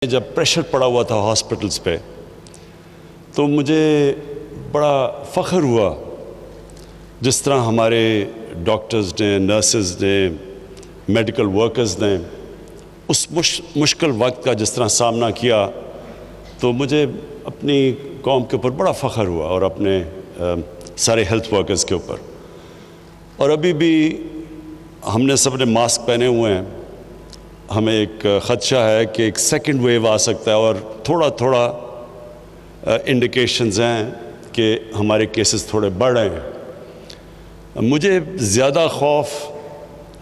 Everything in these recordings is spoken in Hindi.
जब प्रेशर पड़ा हुआ था हॉस्पिटल्स पे, तो मुझे बड़ा फ़ख्र हुआ जिस तरह हमारे डॉक्टर्स ने, नर्सेज ने, मेडिकल वर्कर्स ने उस मुश्किल वक्त का जिस तरह सामना किया, तो मुझे अपनी कौम के ऊपर बड़ा फ़ख्र हुआ और अपने सारे हेल्थ वर्कर्स के ऊपर। और अभी भी हमने सब ने मास्क पहने हुए हैं। हमें एक ख़दशा है कि एक सेकंड वेव आ सकता है और थोड़ा थोड़ा इंडिकेशंस हैं कि हमारे केसेस थोड़े बढ़ रहे हैं। मुझे ज़्यादा खौफ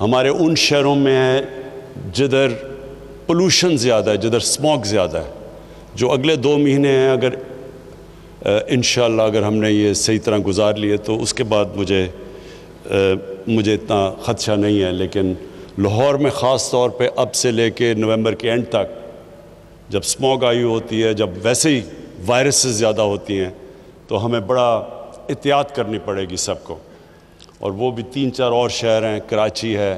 हमारे उन शहरों में है जिधर पोल्यूशन ज़्यादा है, जिधर स्मॉग ज़्यादा है, जो अगले 2 महीने हैं। अगर इंशाअल्लाह अगर हमने ये सही तरह गुजार लिए तो उसके बाद मुझे इतना ख़दशा नहीं है। लेकिन लाहौर में ख़ास तौर पे अब से लेके नवंबर के एंड तक, जब स्मॉग आई होती है, जब वैसे ही वायरसेस ज़्यादा होती हैं, तो हमें बड़ा एहतियात करनी पड़ेगी सबको। और वो भी 3-4 और शहर हैं, कराची है,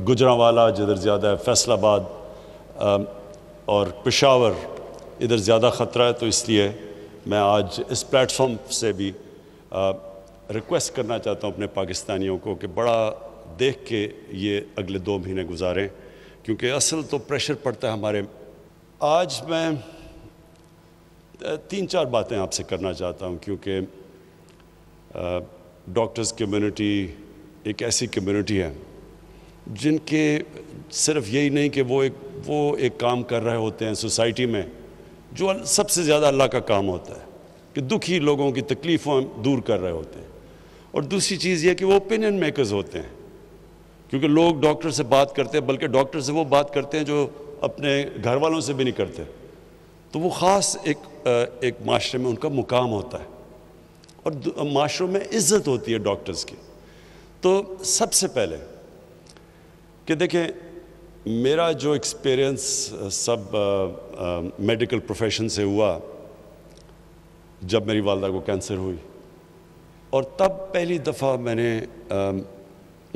गुजरांवाला जिधर ज़्यादा है, फैसलाबाद और पेशावर, इधर ज़्यादा ख़तरा है। तो इसलिए मैं आज इस प्लेटफॉर्म से भी रिक्वेस्ट करना चाहता हूँ अपने पाकिस्तानियों को कि बड़ा देख के ये अगले 2 महीने गुजारें, क्योंकि असल तो प्रेशर पड़ता है हमारे। आज मैं 3-4 बातें आपसे करना चाहता हूँ, क्योंकि डॉक्टर्स कम्युनिटी एक ऐसी कम्युनिटी है जिनके सिर्फ यही नहीं कि वो एक काम कर रहे होते हैं सोसाइटी में, जो सबसे ज़्यादा अल्लाह का काम होता है कि दुखी लोगों की तकलीफ़ों दूर कर रहे होते हैं। और दूसरी चीज़ ये कि वो ओपिनियन मेकर्स होते हैं, क्योंकि लोग डॉक्टर से बात करते हैं, बल्कि डॉक्टर से वो बात करते हैं जो अपने घर वालों से भी नहीं करते। तो वो ख़ास एक माशरे में उनका मुकाम होता है और माशरों में इज़्ज़त होती है डॉक्टर्स की। तो सबसे पहले कि देखें, मेरा जो एक्सपीरियंस सब मेडिकल प्रोफेशन से हुआ जब मेरी वालदा को कैंसर हुई, और तब पहली दफ़ा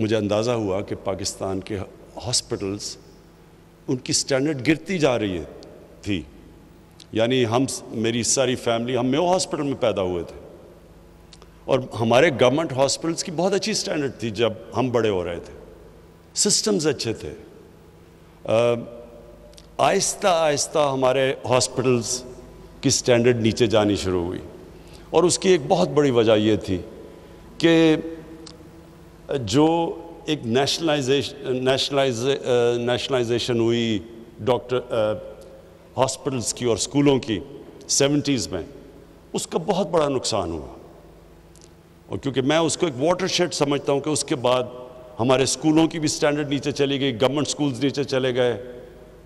मुझे अंदाज़ा हुआ कि पाकिस्तान के हॉस्पिटल्स, उनकी स्टैंडर्ड गिरती जा रही थी। यानी मेरी सारी फैमिली, हम मेयो हॉस्पिटल में पैदा हुए थे और हमारे गवर्नमेंट हॉस्पिटल्स की बहुत अच्छी स्टैंडर्ड थी जब हम बड़े हो रहे थे, सिस्टम्स अच्छे थे। आहिस्ता आहिस्ता हमारे हॉस्पिटल्स की स्टैंडर्ड नीचे जानी शुरू हुई, और उसकी एक बहुत बड़ी वजह ये थी कि जो एक नेशनलाइजेशन हुई हॉस्पिटल्स की और स्कूलों की 70s में, उसका बहुत बड़ा नुकसान हुआ। और क्योंकि मैं उसको एक वाटरशेड समझता हूँ कि उसके बाद हमारे स्कूलों की भी स्टैंडर्ड नीचे चली गई, गवर्नमेंट स्कूल्स नीचे चले गए,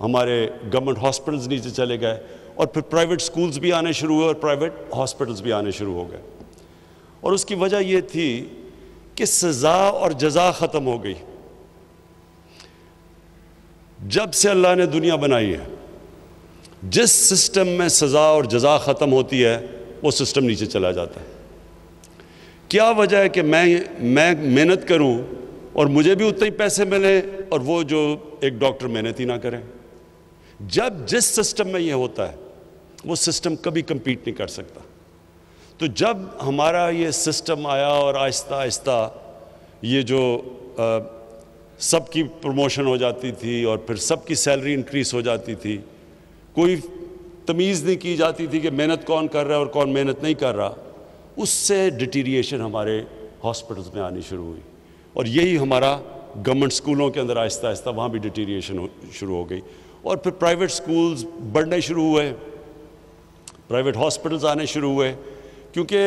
हमारे गवर्नमेंट हॉस्पिटल्स नीचे चले गए, और फिर प्राइवेट स्कूल्स भी आने शुरू हुए और प्राइवेट हॉस्पिटल्स भी आने शुरू हो गए। और उसकी वजह यह थी कि सज़ा और जज़ा ख़त्म हो गई। जब से अल्लाह ने दुनिया बनाई है, जिस सिस्टम में सज़ा और जज़ा ख़त्म होती है, वो सिस्टम नीचे चला जाता है। क्या वजह है कि मैं मेहनत करूं और मुझे भी उतने ही पैसे मिले, और वो जो एक डॉक्टर मेहनत ही ना करें? जब जिस सिस्टम में ये होता है, वो सिस्टम कभी compete नहीं कर सकता। तो जब हमारा ये सिस्टम आया और आहिस्ता आहिस्ता ये जो सबकी प्रमोशन हो जाती थी और फिर सबकी सैलरी इंक्रीज़ हो जाती थी, कोई तमीज़ नहीं की जाती थी कि मेहनत कौन कर रहा है और कौन मेहनत नहीं कर रहा, उससे डिटीरिएशन हमारे हॉस्पिटल्स में आनी शुरू हुई। और यही हमारा गवर्नमेंट स्कूलों के अंदर आहिस्ता आहिस्ता वहाँ भी डिटीरिएशन शुरू हो गई। और फिर प्राइवेट स्कूल्स बढ़ने शुरू हुए, प्राइवेट हॉस्पिटल्स आने शुरू हुए, क्योंकि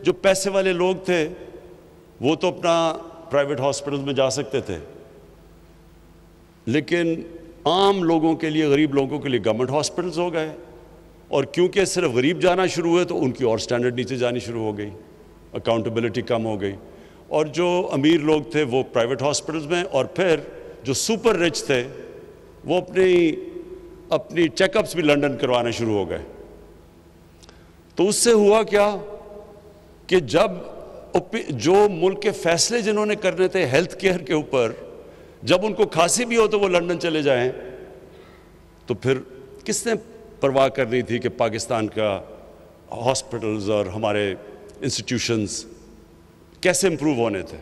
जो पैसे वाले लोग थे वो तो अपना प्राइवेट हॉस्पिटल्स में जा सकते थे, लेकिन आम लोगों के लिए, गरीब लोगों के लिए गवर्नमेंट हॉस्पिटल्स हो गए। और क्योंकि सिर्फ गरीब जाना शुरू हुए तो उनकी और स्टैंडर्ड नीचे जानी शुरू हो गई, अकाउंटेबिलिटी कम हो गई। और जो अमीर लोग थे वो प्राइवेट हॉस्पिटल्स में, और फिर जो सुपर रिच थे वो अपनी चेकअप्स भी लंदन करवाने शुरू हो गए। तो उससे हुआ क्या कि जब जो मुल्क के फैसले जिन्होंने करने थे हेल्थ केयर के ऊपर, जब उनको खांसी भी हो तो वो लंदन चले जाएं, तो फिर किसने परवाह करनी थी कि पाकिस्तान का हॉस्पिटल्स और हमारे इंस्टीट्यूशंस कैसे इम्प्रूव होने थे।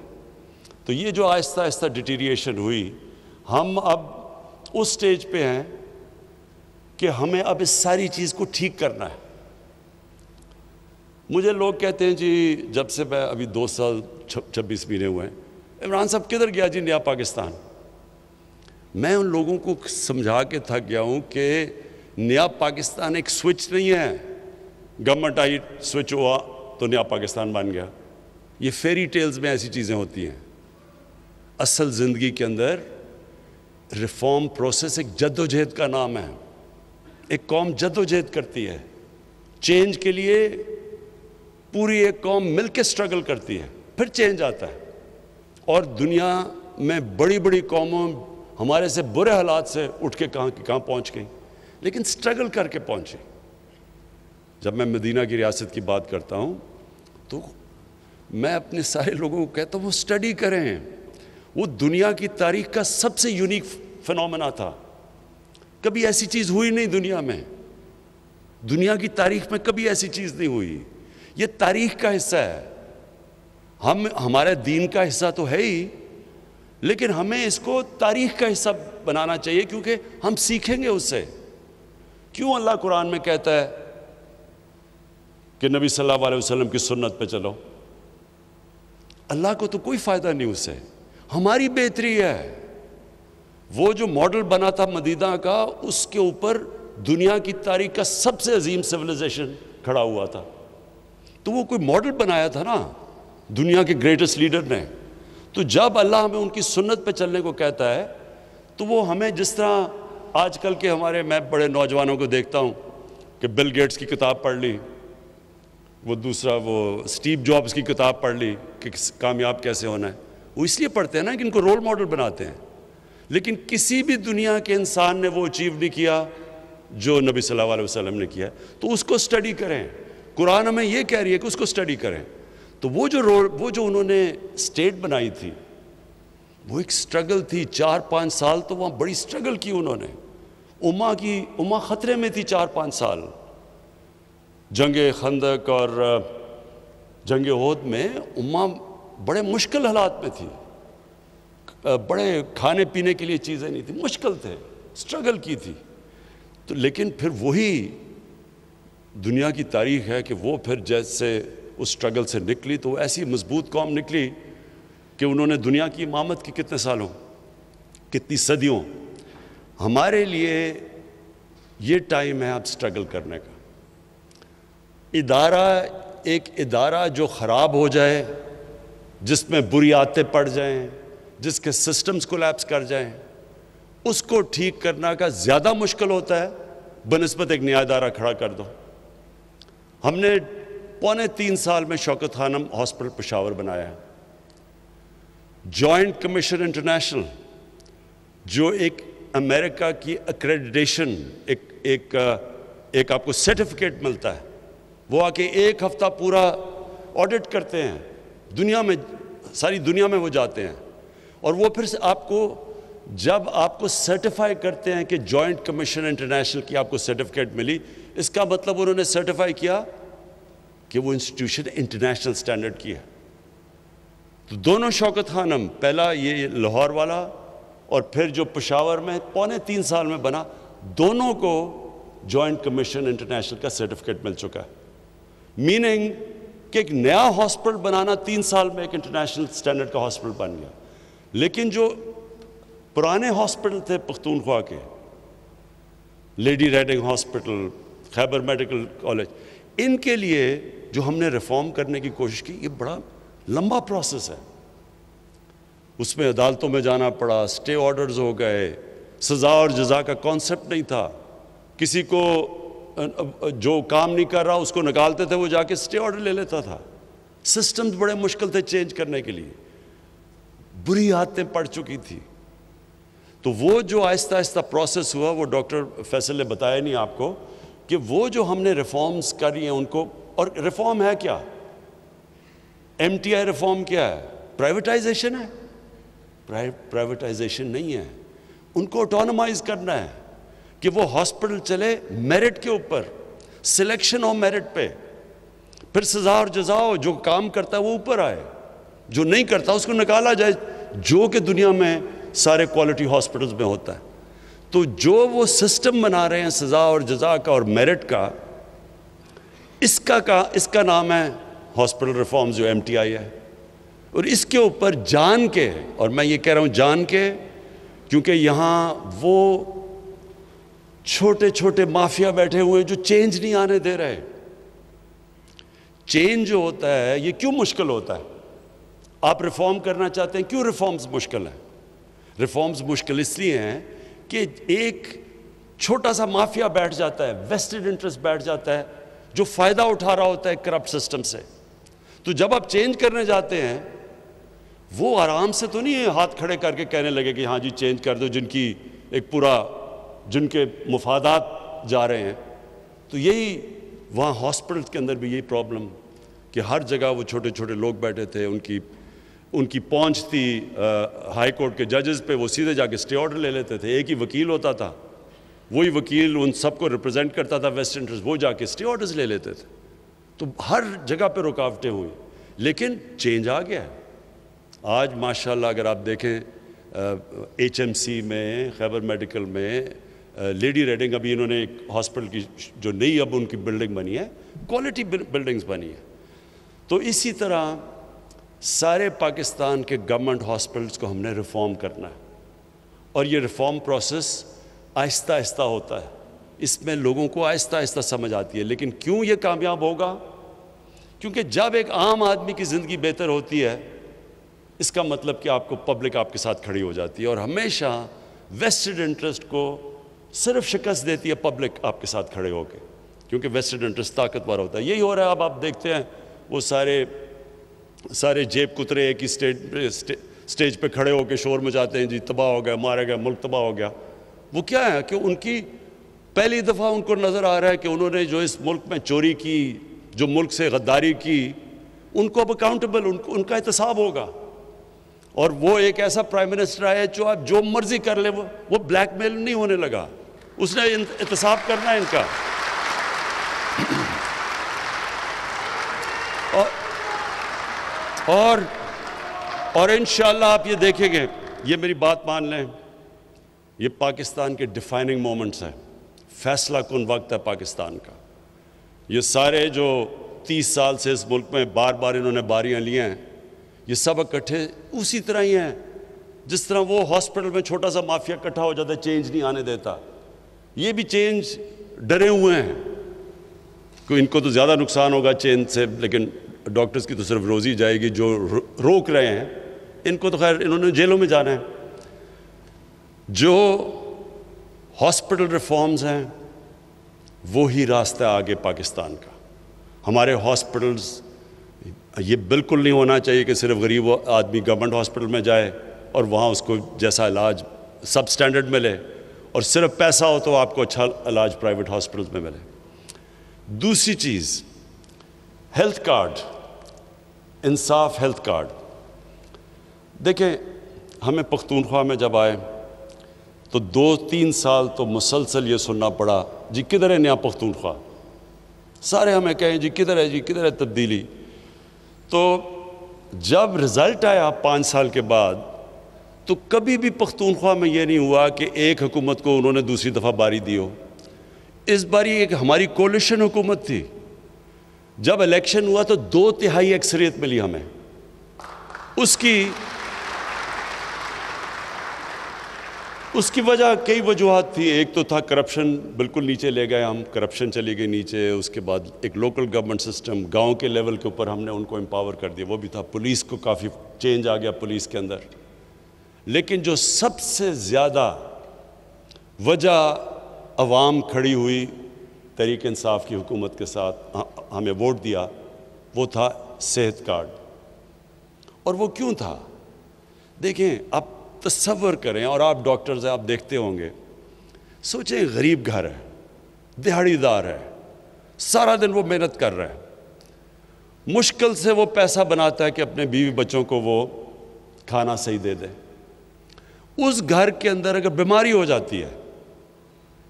तो ये जो आहिस्ता आहिस्ता डिटीरिएशन हुई, हम अब उस स्टेज पे हैं कि हमें अब इस सारी चीज़ को ठीक करना है। मुझे लोग कहते हैं जी, जब से मैं अभी 2 साल 26 महीने हुए हैं, इमरान साहब किधर गया जी नया पाकिस्तान। मैं उन लोगों को समझा के थक गया हूँ कि नया पाकिस्तान एक स्विच नहीं है, गवर्नमेंट आई स्विच हुआ तो नया पाकिस्तान बन गया। ये फेरी टेल्स में ऐसी चीज़ें होती हैं। असल ज़िंदगी के अंदर रिफॉर्म प्रोसेस एक जद्दोजहद का नाम है। एक कौम जद्दोजहद करती है चेंज के लिए, पूरी एक कौम मिल के स्ट्रगल करती है, फिर चेंज आता है। और दुनिया में बड़ी बड़ी कौमों हमारे से बुरे हालात से उठ के कहाँ पहुँच गई, लेकिन स्ट्रगल करके पहुँची। जब मैं मदीना की रियासत की बात करता हूँ तो मैं अपने सारे लोगों को कहता हूँ वो स्टडी करें। वो दुनिया की तारीख का सबसे यूनिक फिनोमेना था। कभी ऐसी चीज़ हुई नहीं दुनिया में, दुनिया की तारीख में कभी ऐसी चीज़ नहीं हुई। ये तारीख का हिस्सा है, हम हमारे दीन का हिस्सा तो है ही, लेकिन हमें इसको तारीख का हिस्सा बनाना चाहिए, क्योंकि हम सीखेंगे उससे। क्यों अल्लाह कुरान में कहता है कि नबी सल्लल्लाहु अलैहि वसल्लम की सुन्नत पे चलो? अल्लाह को तो कोई फ़ायदा नहीं उससे, हमारी बेहतरी है। वो जो मॉडल बना था मदीना का, उसके ऊपर दुनिया की तारीख का सबसे अजीम सिविलाइजेशन खड़ा हुआ था। तो वो कोई मॉडल बनाया था ना दुनिया के ग्रेटेस्ट लीडर ने। तो जब अल्लाह हमें उनकी सुन्नत पे चलने को कहता है, तो वो हमें जिस तरह आजकल के हमारे, मैं बड़े नौजवानों को देखता हूँ कि बिल गेट्स की किताब पढ़ ली, वो दूसरा वो स्टीव जॉब्स की किताब पढ़ ली कि कामयाब कैसे होना है। वो इसलिए पढ़ते हैं ना कि इनको रोल मॉडल बनाते हैं। लेकिन किसी भी दुनिया के इंसान ने वो अचीव नहीं किया जो नबी सल्लल्लाहु अलैहि वसल्लम ने किया। तो उसको स्टडी करें। कुरान हमें ये कह रही है कि उसको स्टडी करें। तो वो जो उन्होंने स्टेट बनाई थी, वो एक स्ट्रगल थी। 4-5 साल तो वहाँ बड़ी स्ट्रगल की उन्होंने। उम्मा ख़तरे में थी 4-5 साल। जंगे खंदक और जंगे ओहद में उम्मा बड़े मुश्किल हालात में थी। बड़े खाने पीने के लिए चीज़ें नहीं थी, मुश्किल थे, स्ट्रगल की थी। तो लेकिन फिर वही दुनिया की तारीख है कि वो फिर जैसे उस स्ट्रगल से निकली, तो ऐसी मजबूत कौम निकली कि उन्होंने दुनिया की इमामत की कितने सालों, कितनी सदियों। हमारे लिए ये टाइम है अब स्ट्रगल करने का। एक इदारा जो ख़राब हो जाए, जिसमें बुरी आदतें पड़ जाएं, जिसके सिस्टम्स कोलैप्स कर जाएं, उसको ठीक करना का ज़्यादा मुश्किल होता है बनिस्बत एक नया इदारा खड़ा कर दो। हमने 2.25 साल में शौकत खानम हॉस्पिटल पेशावर बनाया है। जॉइंट कमीशन इंटरनेशनल, जो एक अमेरिका की एक्रेडिटेशन, एक आपको सर्टिफिकेट मिलता है, वो आके 1 हफ्ता पूरा ऑडिट करते हैं दुनिया में, सारी दुनिया में वो जाते हैं। और वो फिर आपको, जब आपको सर्टिफाई करते हैं कि जॉइंट कमीशन इंटरनेशनल की आपको सर्टिफिकेट मिली, इसका मतलब उन्होंने सर्टिफाई किया कि वो इंस्टीट्यूशन इंटरनेशनल स्टैंडर्ड की है। तो दोनों शौकत खानम, पहला ये लाहौर वाला और फिर जो पेशावर में 3.25 साल में बना, दोनों को जॉइंट कमीशन इंटरनेशनल का सर्टिफिकेट मिल चुका है। मीनिंग कि एक नया हॉस्पिटल बनाना 3 साल में एक इंटरनेशनल स्टैंडर्ड का हॉस्पिटल बन गया। लेकिन जो पुराने हॉस्पिटल थे पख्तूनख्वा के, lady reading hospital, Khyber medical college, इनके लिए जो हमने रिफॉर्म करने की कोशिश की, ये बड़ा लंबा प्रोसेस है। उसमें अदालतों में जाना पड़ा, स्टे ऑर्डर्स हो गए, सज़ा और जज़ा का कॉन्सेप्ट नहीं था। किसी को जो काम नहीं कर रहा उसको निकालते थे, वो जाके स्टे ऑर्डर ले लेता था। सिस्टम्स बड़े मुश्किल थे चेंज करने के लिए, बुरी आदतें पड़ चुकी थी। तो वो जो आहिस्ता आहिस्ता प्रोसेस हुआ, वो डॉक्टर फैसल ने बताया नहीं आपको कि वो जो हमने रिफॉर्म्स करी हैं उनको, और रिफॉर्म है क्या? MTI रिफॉर्म क्या है? प्राइवेटाइजेशन है? प्राइवेटाइजेशन नहीं है, उनको ऑटोनमाइज करना है। कि वो हॉस्पिटल चले मेरिट के ऊपर, सिलेक्शन हो मेरिट पे, फिर सजा और जजा हो, जो काम करता है वो ऊपर आए, जो नहीं करता उसको निकाला जाए, जो कि दुनिया में सारे क्वालिटी हॉस्पिटल्स में होता है। तो जो वो सिस्टम बना रहे हैं सजा और जजा का और मेरिट का, इसका नाम है हॉस्पिटल रिफॉर्म्स, जो MTI है। और इसके ऊपर जान के, और मैं ये कह रहा हूँ जान के, क्योंकि यहाँ वो छोटे छोटे माफिया बैठे हुए हैं जो चेंज नहीं आने दे रहे। चेंज जो होता है ये क्यों मुश्किल होता है? आप रिफॉर्म करना चाहते हैं, क्यों रिफॉर्म्स मुश्किल है? रिफॉर्म्स मुश्किल इसलिए हैं कि एक छोटा सा माफिया बैठ जाता है, वेस्टेड इंटरेस्ट बैठ जाता है, जो फायदा उठा रहा होता है करप्ट सिस्टम से। तो जब आप चेंज करने जाते हैं, वो आराम से तो नहीं हाथ खड़े करके कहने लगे कि हाँ जी चेंज कर दो, जिनकी एक पूरा जिनके मुफादात जा रहे हैं। तो यही वहाँ हॉस्पिटल के अंदर भी यही प्रॉब्लम कि हर जगह वो छोटे छोटे लोग बैठे थे, उनकी पहुंच थी हाई कोर्ट के जजेस पे, वो सीधे जाके स्टे ऑर्डर ले लेते थे। एक ही वकील होता था, वही वकील उन सबको रिप्रेजेंट करता था वेस्ट इंटरेस्ट, वो जाके स्टे ऑर्डर्स ले लेते थे। तो हर जगह पे रुकावटें हुई, लेकिन चेंज आ गया है। आज माशाल्लाह अगर आप देखें HMC में, खैबर मेडिकल में, लेडी रेडिंग, अभी इन्होंने एक हॉस्पिटल की जो नई अब उनकी बिल्डिंग बनी है, क्वालिटी बिल्डिंग्स बनी है। तो इसी तरह सारे पाकिस्तान के गवर्नमेंट हॉस्पिटल्स को हमने रिफॉर्म करना है, और ये रिफॉर्म प्रोसेस आहिस्ता आहिस्ता होता है, इसमें लोगों को आहिस्ता आहिस्ता समझ आती है। लेकिन क्यों ये कामयाब होगा? क्योंकि जब एक आम आदमी की ज़िंदगी बेहतर होती है, इसका मतलब कि आपको पब्लिक आपके साथ खड़ी हो जाती है, और हमेशा वेस्टेड इंटरेस्ट को सिर्फ शिकस्त देती है पब्लिक आपके साथ खड़े होकर, क्योंकि वेस्टेड इंटरेस्ट ताकतवर होता है। यही हो रहा है। अब आप देखते हैं वो सारे जेब कुतरे एक ही स्टेज पे खड़े होकर शोर मचाते हैं, जी तबाह हो गया, मारा गया, मुल्क तबाह हो गया। वो क्या है कि उनकी पहली दफ़ा उनको नज़र आ रहा है कि उन्होंने जो इस मुल्क में चोरी की, जो मुल्क से गद्दारी की, उनको अब अकाउंटेबल, उनका एहतसाब होगा। और वो एक ऐसा प्राइम मिनिस्टर आया जो आप जो मर्जी कर ले, वो ब्लैकमेल नहीं होने लगा, उसने एहतसाब करना है इनका। और इंशाअल्लाह आप ये देखेंगे, ये मेरी बात मान लें, ये पाकिस्तान के डिफाइनिंग मोमेंट्स हैं, फैसला कुन वक्त है पाकिस्तान का। ये सारे जो 30 साल से इस मुल्क में बार बार इन्होंने बारियां ली हैं, ये सब इकट्ठे उसी तरह ही हैं जिस तरह वो हॉस्पिटल में छोटा सा माफिया इकट्ठा हो जाता है, चेंज नहीं आने देता। ये भी चेंज डरे हुए हैं कि इनको तो ज़्यादा नुकसान होगा चेंज से, लेकिन डॉक्टर्स की तो सिर्फ रोज़ी जाएगी। जो रोक रहे हैं इनको तो खैर इन्होंने जेलों में जाना है। जो हॉस्पिटल रिफॉर्म्स हैं वो ही रास्ता है आगे पाकिस्तान का। हमारे हॉस्पिटल्स, ये बिल्कुल नहीं होना चाहिए कि सिर्फ गरीब आदमी गवर्नमेंट हॉस्पिटल में जाए और वहाँ उसको जैसा इलाज सब स्टैंडर्ड मिले, और सिर्फ पैसा हो तो आपको अच्छा इलाज प्राइवेट हॉस्पिटल्स में मिले। दूसरी चीज़, हेल्थ कार्ड, इंसाफ हेल्थ कार्ड। देखें, हमें पख्तूनख्वा में जब आए तो 2-3 साल तो मुसलसल ये सुनना पड़ा, जी किधर है नया पख्तूनख्वा। सारे हमें कहें जी किधर है, जी किधर है तब्दीली। तो जब रिज़ल्ट आया 5 साल के बाद, तो कभी भी पख्तूनख्वा में ये नहीं हुआ कि एक हुकूमत को उन्होंने दूसरी दफ़ा बारी दी हो। इस बारी एक हमारी कोलिशन हुकूमत थी। जब इलेक्शन हुआ तो 2/3 अक्सरियत मिली हमें। उसकी वजह कई वजूहात थी। एक तो था करप्शन, बिल्कुल नीचे ले गए हम, करप्शन चली गई नीचे। उसके बाद एक लोकल गवर्नमेंट सिस्टम, गांव के लेवल के ऊपर हमने उनको एम्पावर कर दिया, वो भी था। पुलिस को काफ़ी चेंज आ गया पुलिस के अंदर। लेकिन जो सबसे ज़्यादा वजह अवाम खड़ी हुई तहरीक इंसाफ की हुकूमत के साथ, हमें वोट दिया, वो था सेहत कार्ड। और वो क्यों था? देखें, आप तसव्वुर करें, और आप डॉक्टर्स हैं, आप देखते होंगे, सोचें गरीब घर है, दिहाड़ीदार है, सारा दिन वो मेहनत कर रहा है, मुश्किल से वो पैसा बनाता है कि अपने बीवी बच्चों को वो खाना सही दे दे। उस घर के अंदर अगर बीमारी हो जाती है,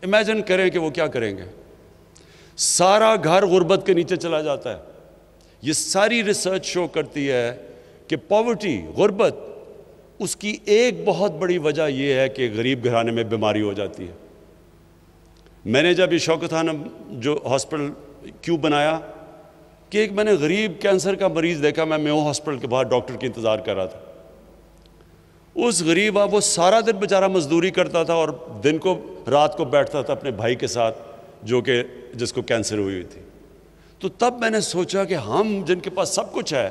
इमेजिन करें कि वो क्या करेंगे। सारा घर गुर्बत के नीचे चला जाता है। ये सारी रिसर्च शो करती है कि पॉवर्टी, गुर्बत, उसकी एक बहुत बड़ी वजह यह है कि गरीब घराने में बीमारी हो जाती है। मैंने जब ये शौकत खानम जो हॉस्पिटल क्यों बनाया कि एक मैंने गरीब कैंसर का मरीज़ देखा, मैं मेयो हॉस्पिटल के बाहर डॉक्टर की इंतज़ार कर रहा था। उस गरीब वो सारा दिन बेचारा मजदूरी करता था और दिन को रात को बैठता था अपने भाई के साथ जो कि जिसको कैंसर हुई थी। तो तब मैंने सोचा कि हम जिनके पास सब कुछ है,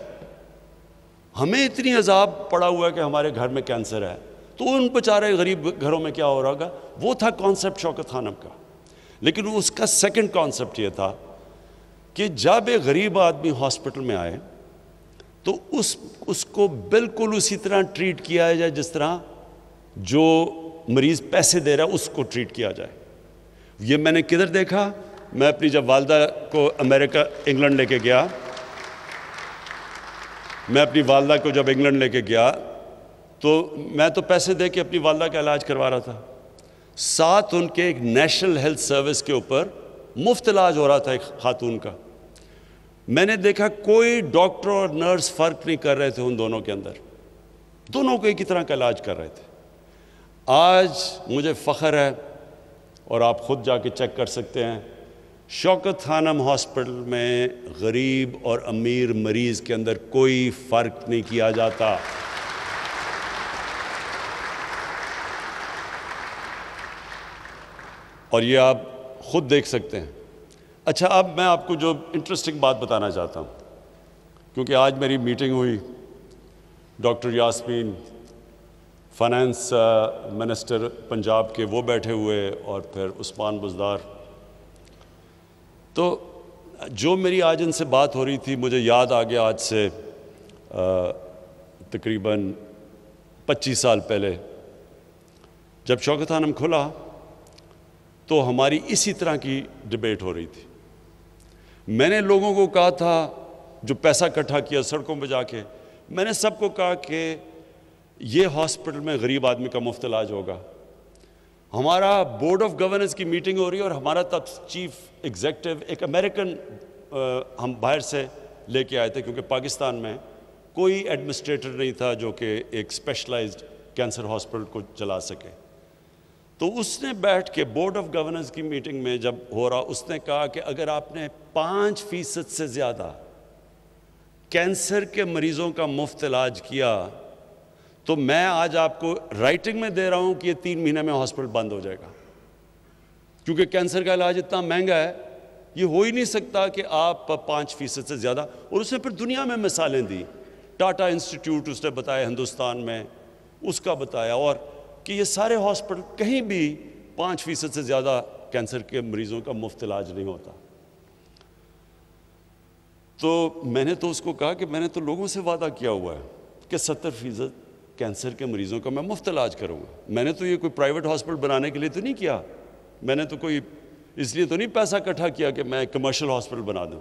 हमें इतनी अजाब पड़ा हुआ है कि हमारे घर में कैंसर है, तो उन बेचारे गरीब घरों में क्या हो रहा होगा। वो था कॉन्सेप्ट शौकत खानम का। लेकिन उसका सेकंड कॉन्सेप्ट ये था कि जब एक गरीब आदमी हॉस्पिटल में आए तो उसको बिल्कुल उसी तरह ट्रीट किया जाए जिस तरह जो मरीज़ पैसे दे रहा है उसको ट्रीट किया जाए। ये मैंने किधर देखा, मैं अपनी जब वालदा को अमेरिका इंग्लैंड लेके गया, मैं अपनी वालदा को जब इंग्लैंड लेके गया तो मैं तो पैसे दे के अपनी वालदा का इलाज करवा रहा था, साथ उनके एक नेशनल हेल्थ सर्विस के ऊपर मुफ्त इलाज हो रहा था एक खातून का। मैंने देखा कोई डॉक्टर और नर्स फ़र्क नहीं कर रहे थे उन दोनों के अंदर, दोनों को एक ही तरह का इलाज कर रहे थे। आज मुझे फ़ख्र है और आप ख़ुद जाके चेक कर सकते हैं, शौकत खानम हॉस्पिटल में गरीब और अमीर मरीज़ के अंदर कोई फ़र्क नहीं किया जाता। और ये आप ख़ुद देख सकते हैं। अच्छा, अब मैं आपको जो इंटरेस्टिंग बात बताना चाहता हूँ, क्योंकि आज मेरी मीटिंग हुई, doctor Yasmin finance minister Punjab के वो बैठे हुए और फिर उस्मान बुज़दार, तो जो मेरी आज इनसे बात हो रही थी मुझे याद आ गया आज से तकरीबन 25 साल पहले जब शौकत खानम खुला तो हमारी इसी तरह की डिबेट हो रही थी। मैंने लोगों को कहा था, जो पैसा इकट्ठा किया सड़कों पर जाके, मैंने सबको कहा कि ये हॉस्पिटल में गरीब आदमी का मुफ्त इलाज होगा। हमारा बोर्ड ऑफ गवर्नेंस की मीटिंग हो रही है और हमारा तब चीफ एग्जीक्यूटिव एक अमेरिकन हम बाहर से लेके आए थे, क्योंकि पाकिस्तान में कोई एडमिनिस्ट्रेटर नहीं था जो कि एक स्पेशलाइज्ड कैंसर हॉस्पिटल को चला सके। तो उसने बैठ के बोर्ड ऑफ गवर्नेंस की मीटिंग में जब हो रहा, उसने कहा कि अगर आपने 5% से ज़्यादा कैंसर के मरीज़ों का मुफ्त इलाज किया तो मैं आज आपको राइटिंग में दे रहा हूं कि ये 3 महीने में हॉस्पिटल बंद हो जाएगा, क्योंकि कैंसर का इलाज इतना महंगा है, ये हो ही नहीं सकता कि आप 5% से ज़्यादा। और उसने फिर दुनिया में मिसालें दी, टाटा इंस्टीट्यूट उसने बताया हिंदुस्तान में, उसका बताया, और कि ये सारे हॉस्पिटल कहीं भी 5% से ज़्यादा कैंसर के मरीज़ों का मुफ्त इलाज नहीं होता। तो मैंने तो उसको कहा कि मैंने तो लोगों से वादा किया हुआ है कि 70% कैंसर के मरीज़ों का मैं मुफ्त इलाज करूँगा। मैंने तो ये कोई प्राइवेट हॉस्पिटल बनाने के लिए तो नहीं किया, मैंने तो कोई इसलिए तो नहीं पैसा इकट्ठा किया कि मैं कमर्शियल हॉस्पिटल बना दूँ।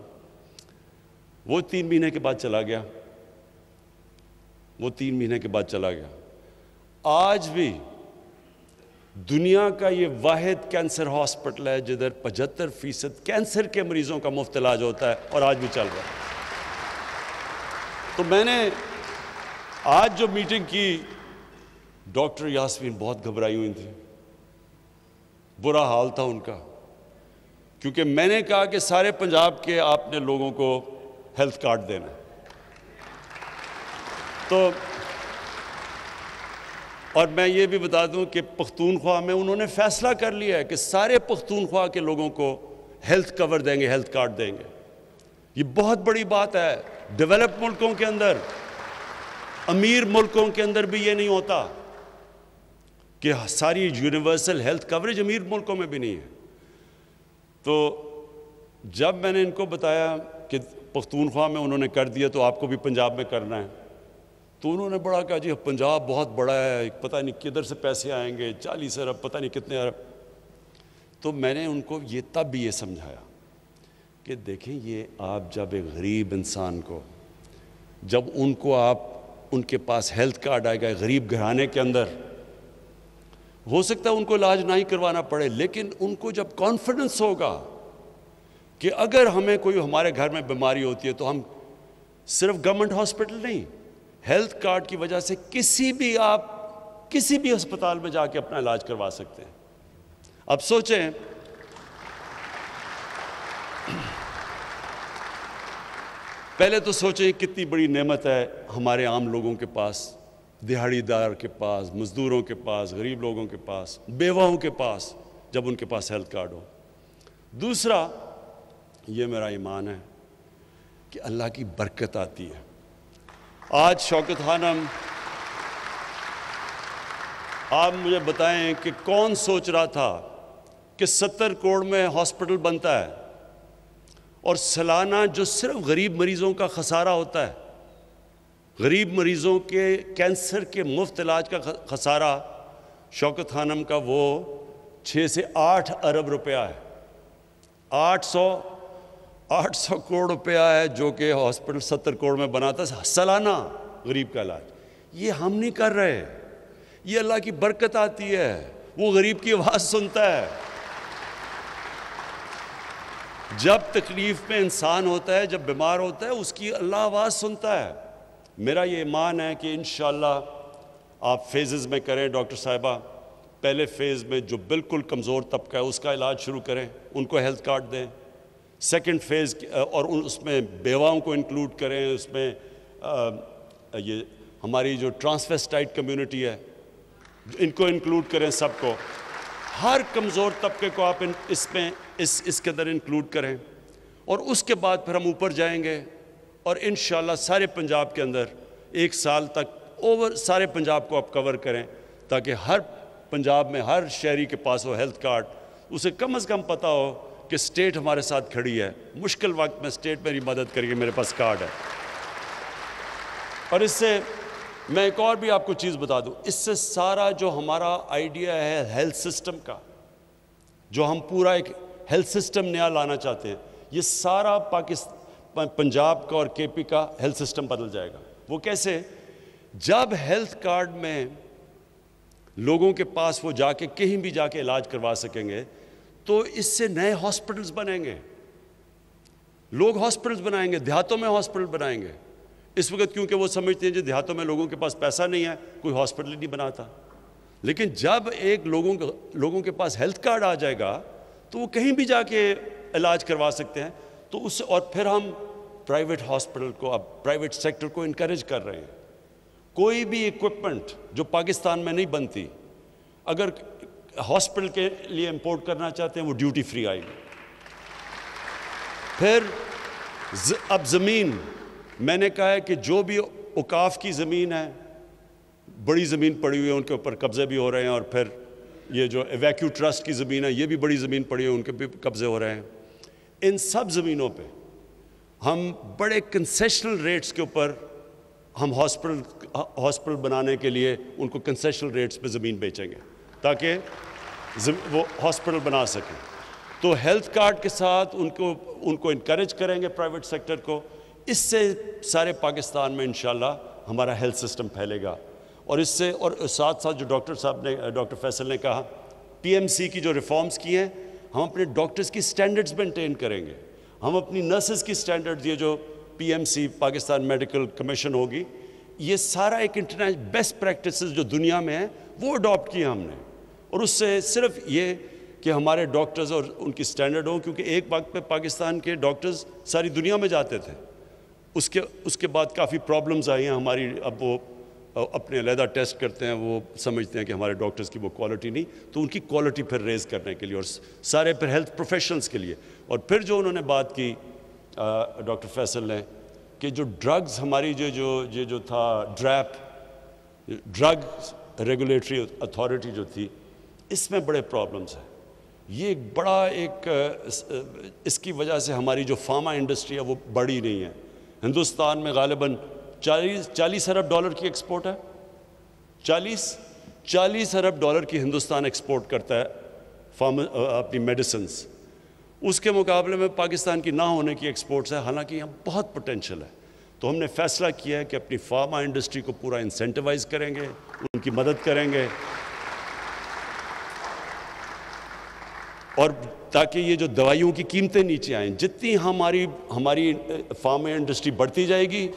वो 3 महीने के बाद चला गया, वो 3 महीने के बाद चला गया। आज भी दुनिया का ये वाहिद कैंसर हॉस्पिटल है जिधर 75% कैंसर के मरीजों का मुफ्त इलाज होता है, और आज भी चल रहा है। तो मैंने आज जो मीटिंग की, डॉक्टर यास्मीन बहुत घबराई हुई थी, बुरा हाल था उनका, क्योंकि मैंने कहा कि सारे पंजाब के आपने लोगों को हेल्थ कार्ड देना है। तो और मैं ये भी बता दूं कि पख्तूनख्वा में उन्होंने फैसला कर लिया है कि सारे पख्तूनख्वा के लोगों को हेल्थ कवर देंगे, हेल्थ कार्ड देंगे। ये बहुत बड़ी बात है। डेवलप मुल्कों के अंदर, अमीर मुल्कों के अंदर भी ये नहीं होता कि सारी यूनिवर्सल हेल्थ कवरेज अमीर मुल्कों में भी नहीं है। तो जब मैंने इनको बताया कि पख्तूनख्वा में उन्होंने कर दिया तो आपको भी पंजाब में करना है, तो उन्होंने बड़ा कहा जी पंजाब बहुत बड़ा है, पता नहीं किधर से पैसे आएंगे, 40 अरब, पता नहीं कितने अरब। तो मैंने उनको ये तब भी ये समझाया कि देखें, ये आप जब एक गरीब इंसान को, जब उनको आप उनके पास हेल्थ कार्ड आएगा गरीब घराने के अंदर, हो सकता है उनको इलाज ना ही करवाना पड़े, लेकिन उनको जब कॉन्फिडेंस होगा कि अगर हमें कोई हमारे घर में बीमारी होती है तो हम सिर्फ गवर्नमेंट हॉस्पिटल नहीं, हेल्थ कार्ड की वजह से किसी भी अस्पताल में जाके अपना इलाज करवा सकते हैं। अब सोचें, पहले तो सोचें कितनी बड़ी नेमत है हमारे आम लोगों के पास, दिहाड़ीदार के पास, मजदूरों के पास, गरीब लोगों के पास, बेवाओं के पास, जब उनके पास हेल्थ कार्ड हो। दूसरा, ये मेरा ईमान है कि अल्लाह की बरकत आती है। आज शौकत खानम, आप मुझे बताएं कि कौन सोच रहा था कि 70 करोड़ में हॉस्पिटल बनता है और सालाना जो सिर्फ गरीब मरीजों का खसारा होता है, गरीब मरीजों के कैंसर के मुफ्त इलाज का खसारा शौकत खानम का वो 6 से 8 अरब रुपया है। 800 करोड़ रुपया है जो कि हॉस्पिटल 70 करोड़ में बनाता है सालाना गरीब का इलाज। ये हम नहीं कर रहे, ये अल्लाह की बरकत आती है, वो गरीब की आवाज़ सुनता है। जब तकलीफ में इंसान होता है, जब बीमार होता है, उसकी अल्लाह आवाज़ सुनता है। मेरा ये ईमान है कि इंशाअल्लाह आप फेजेस में करें। डॉक्टर साहिबा, पहले फेज़ में जो बिल्कुल कमज़ोर तबका है उसका इलाज शुरू करें, उनको हेल्थ कार्ड दें। सेकंड फेज़ और उसमें बेवाओं को इंक्लूड करें, उसमें ये हमारी जो ट्रांसवेस्टाइट कम्युनिटी है इनको इंक्लूड करें, सबको, हर कमज़ोर तबके को आप इसके अंदर इंक्लूड करें। और उसके बाद फिर हम ऊपर जाएंगे और इंशाअल्लाह सारे पंजाब के अंदर 1 साल तक सारे पंजाब को आप कवर करें, ताकि हर पंजाब में हर शहरी के पास हो हेल्थ कार्ड। उसे कम से कम पता हो कि स्टेट हमारे साथ खड़ी है, मुश्किल वक्त में स्टेट मेरी मदद करेगी, मेरे पास कार्ड है। और इससे मैं एक और भी आपको चीज़ बता दूं, इससे सारा जो हमारा आइडिया है हेल्थ सिस्टम का, जो हम पूरा एक हेल्थ सिस्टम नया लाना चाहते हैं, ये सारा पंजाब का और केपी का हेल्थ सिस्टम बदल जाएगा। वो कैसे? जब हेल्थ कार्ड में लोगों के पास वो जाके कहीं भी जाके इलाज करवा सकेंगे, तो इससे नए हॉस्पिटल्स बनेंगे, लोग हॉस्पिटल्स बनाएंगे, देहातों में हॉस्पिटल बनाएंगे। इस वक्त क्योंकि वो समझते हैं जो देहातों में लोगों के पास पैसा नहीं है, कोई हॉस्पिटल नहीं बनाता। लेकिन जब एक लोगों के पास हेल्थ कार्ड आ जाएगा तो वो कहीं भी जाके इलाज करवा सकते हैं। तो उससे और फिर हम प्राइवेट हॉस्पिटल को, अब प्राइवेट सेक्टर को इनकरेज कर रहे हैं। कोई भी इक्विपमेंट जो पाकिस्तान में नहीं बनती, अगर हॉस्पिटल के लिए इंपोर्ट करना चाहते हैं, वो ड्यूटी फ्री आएगी। फिर अब ज़मीन, मैंने कहा है कि जो भी औकाफ की ज़मीन है, बड़ी ज़मीन पड़ी हुई है, उनके ऊपर कब्ज़े भी हो रहे हैं। और फिर ये जो वैक्यू ट्रस्ट की ज़मीन है, ये भी बड़ी ज़मीन पड़ी है, उनके भी कब्ज़े हो रहे हैं। इन सब ज़मीनों पे हम बड़े कंसेशनल रेट्स के ऊपर हम हॉस्पिटल बनाने के लिए उनको कंसेशनल रेट्स पे ज़मीन बेचेंगे, ताकि वो हॉस्पिटल बना सकें। तो हेल्थ कार्ड के साथ उनको इनकरेज करेंगे, प्राइवेट सेक्टर को। इससे सारे पाकिस्तान में इंशाल्लाह हमारा हेल्थ सिस्टम फैलेगा। और इससे और साथ साथ जो डॉक्टर फैसल ने कहा, पीएमसी की जो रिफॉर्म्स की हैं, हम अपने डॉक्टर्स की स्टैंडर्ड्स मेंटेन करेंगे, हम अपनी नर्सेस की स्टैंडर्ड्स, ये जो पीएमसी पाकिस्तान मेडिकल कमीशन होगी, ये सारा एक इंटरनेशनल बेस्ट प्रैक्टिसेस जो दुनिया में है वो अडॉप्ट किए हमने। और उससे सिर्फ ये कि हमारे डॉक्टर्स और उनकी स्टैंडर्ड हो, क्योंकि एक वक्त पे पाकिस्तान के डॉक्टर्स सारी दुनिया में जाते थे, उसके बाद काफ़ी प्रॉब्लम्स आई हैं हमारी। अब वो अपने अलहदा टेस्ट करते हैं, वो समझते हैं कि हमारे डॉक्टर्स की वो क्वालिटी नहीं, तो उनकी क्वालिटी फिर रेज करने के लिए और सारे फिर हेल्थ प्रोफेशनल्स के लिए। और फिर जो उन्होंने बात की डॉक्टर फैसल ने, कि जो ड्रग्स हमारी जो था ड्रग रेगुलेटरी अथॉरिटी जो थी, इसमें बड़े प्रॉब्लम्स हैं। ये एक बड़ा इसकी वजह से हमारी जो फार्मा इंडस्ट्री है वो बढ़ी नहीं है। हिंदुस्तान में गालिबन 40 अरब डॉलर की एक्सपोर्ट है। 40 अरब डॉलर की हिंदुस्तान एक्सपोर्ट करता है अपनी मेडिसिन्स। उसके मुकाबले में पाकिस्तान की ना होने की एक्सपोर्ट्स है, हालांकि यहाँ बहुत पोटेंशियल है। तो हमने फैसला किया है कि अपनी फार्मा इंडस्ट्री को पूरा इंसेंटिवाइज करेंगे, उनकी मदद करेंगे। और ताकि ये जो दवाइयों की कीमतें नीचे आएँ। जितनी हमारी फार्मा इंडस्ट्री बढ़ती जाएगी,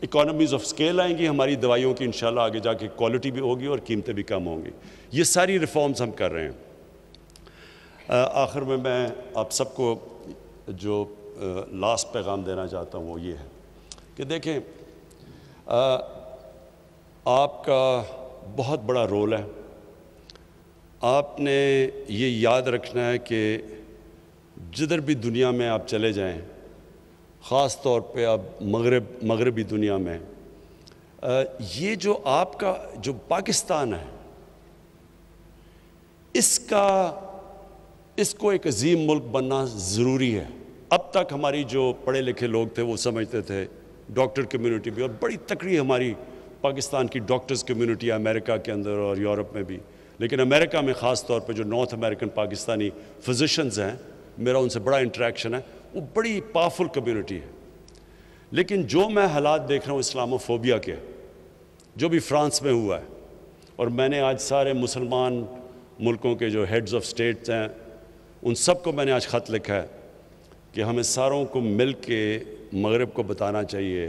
इकोनॉमीज़ ऑफ स्केल आएंगी, हमारी दवाइयों की इंशाल्लाह आगे जाके क्वालिटी भी होगी और कीमतें भी कम होंगी। ये सारी रिफॉर्म्स हम कर रहे हैं। आखिर में मैं आप सबको जो लास्ट पैगाम देना चाहता हूँ वो ये है कि देखें, आपका बहुत बड़ा रोल है। आपने ये याद रखना है कि जिधर भी दुनिया में आप चले जाएं, ख़ास तौर पे आप मगरबी दुनिया में, ये जो आपका जो पाकिस्तान है, इसको एक अजीम मुल्क बनना ज़रूरी है। अब तक हमारी जो पढ़े लिखे लोग थे वो समझते थे, डॉक्टर कम्युनिटी भी, और बड़ी तकड़ी हमारी पाकिस्तान की डॉक्टर्स कम्युनिटी है अमेरिका के अंदर और यूरोप में भी, लेकिन अमेरिका में ख़ास तौर पे जो नॉर्थ अमेरिकन पाकिस्तानी फिजिशंस हैं, मेरा उनसे बड़ा इंटरेक्शन है, वो बड़ी पावरफुल कम्युनिटी है। लेकिन जो मैं हालात देख रहा हूँ इस्लामोफोबिया के, जो भी फ्रांस में हुआ है, और मैंने आज सारे मुसलमान मुल्कों के जो हेड्स ऑफ स्टेट्स हैं उन सबको मैंने आज ख़त लिखा है कि हमें सारों को मिल के मगरब को बताना चाहिए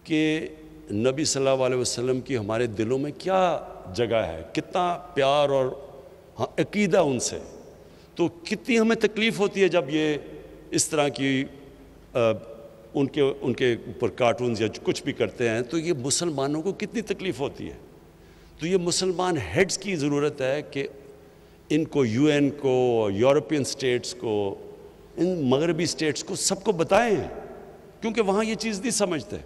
कि नबी सल्लल्लाहु अलैहि वसल्लम की हमारे दिलों में क्या जगह है, कितना प्यार और अकीदा उनसे। तो कितनी हमें तकलीफ़ होती है जब ये इस तरह की उनके ऊपर कार्टून्स या कुछ भी करते हैं, तो ये मुसलमानों को कितनी तकलीफ़ होती है। तो ये मुसलमान हेड्स की ज़रूरत है कि इनको, यूएन को, यूरोपियन स्टेट्स को, इन मगरबी स्टेट्स को, सबको बताएं, क्योंकि वहाँ ये चीज़ नहीं समझते।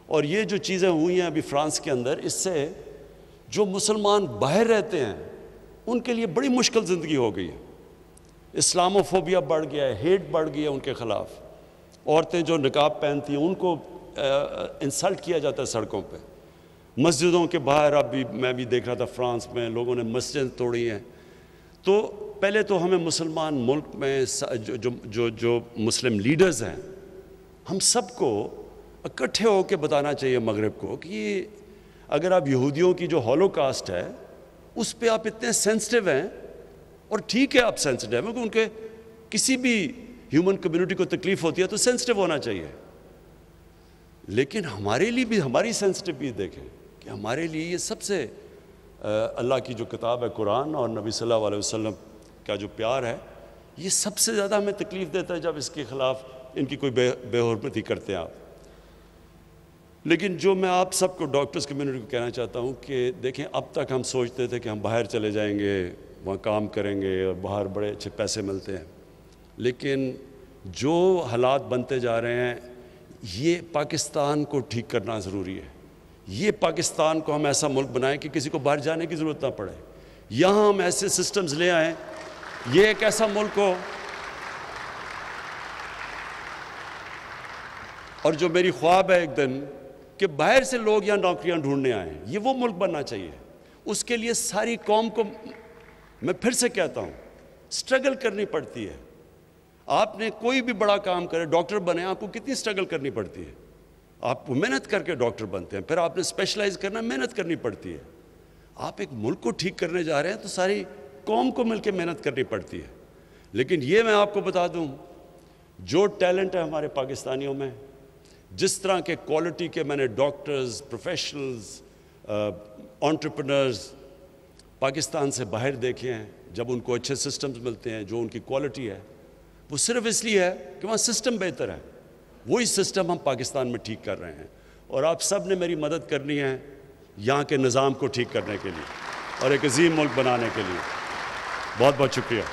और ये जो चीज़ें हुई हैं अभी फ्रांस के अंदर, इससे जो मुसलमान बाहर रहते हैं उनके लिए बड़ी मुश्किल ज़िंदगी हो गई है। इस्लामोफोबिया बढ़ गया है, हेट बढ़ गई है उनके ख़िलाफ़। औरतें जो निकाब पहनती हैं उनको इंसल्ट किया जाता है सड़कों पे। मस्जिदों के बाहर अभी मैं भी देख रहा था फ्रांस में लोगों ने मस्जिद तोड़ी हैं। तो पहले तो हमें मुसलमान मुल्क में जो मुस्लिम लीडर्स हैं, हम सबको इकट्ठे होकर बताना चाहिए मगरब को कि ये, अगर आप यहूदियों की जो हॉलोकास्ट है उस पर आप इतने सेंसिटिव हैं, और ठीक है आप सेंसिटिव हैं क्योंकि उनके किसी भी ह्यूमन कम्युनिटी को तकलीफ़ होती है तो सेंसिटिव होना चाहिए, लेकिन हमारे लिए भी हमारी सेंसिटिविटी देखें कि हमारे लिए ये सबसे अल्लाह की जो किताब है कुरान और नबी सल्लल्लाहु अलैहि वसल्लम का जो प्यार है, ये सबसे ज़्यादा हमें तकलीफ़ देता है जब इसके ख़िलाफ़ इनकी कोई बेहुरमती करते हैं आप। लेकिन जो मैं आप सबको, डॉक्टर्स कम्युनिटी को कहना चाहता हूँ कि देखें, अब तक हम सोचते थे कि हम बाहर चले जाएंगे, वहाँ काम करेंगे और बाहर बड़े अच्छे पैसे मिलते हैं, लेकिन जो हालात बनते जा रहे हैं, ये पाकिस्तान को ठीक करना ज़रूरी है। ये पाकिस्तान को हम ऐसा मुल्क बनाएं कि किसी को बाहर जाने की ज़रूरत ना पड़े। यहाँ हम ऐसे सिस्टम्स ले आएँ, ये एक ऐसा मुल्क हो, और जो मेरी ख्वाब है एक दिन कि बाहर से लोग यहाँ नौकरियाँ ढूंढने आएँ, ये वो मुल्क बनना चाहिए। उसके लिए सारी कौम को, मैं फिर से कहता हूँ, स्ट्रगल करनी पड़ती है। आपने कोई भी बड़ा काम करे, डॉक्टर बने, आपको कितनी स्ट्रगल करनी पड़ती है। आप मेहनत करके डॉक्टर बनते हैं, फिर आपने स्पेशलाइज करना, मेहनत करनी पड़ती है। आप एक मुल्क को ठीक करने जा रहे हैं तो सारी कौम को मिलकर मेहनत करनी पड़ती है। लेकिन ये मैं आपको बता दूं, जो टैलेंट है हमारे पाकिस्तानियों में, जिस तरह के क्वालिटी के मैंने डॉक्टर्स, प्रोफेशनल्स, एंटरप्रेन्योर्स पाकिस्तान से बाहर देखे हैं, जब उनको अच्छे सिस्टम्स मिलते हैं, जो उनकी क्वालिटी है, वो सिर्फ इसलिए है कि वहाँ सिस्टम बेहतर है। वही सिस्टम हम पाकिस्तान में ठीक कर रहे हैं, और आप सब ने मेरी मदद करनी है यहाँ के निज़ाम को ठीक करने के लिए और एक अजीम मुल्क बनाने के लिए। बहुत बहुत शुक्रिया।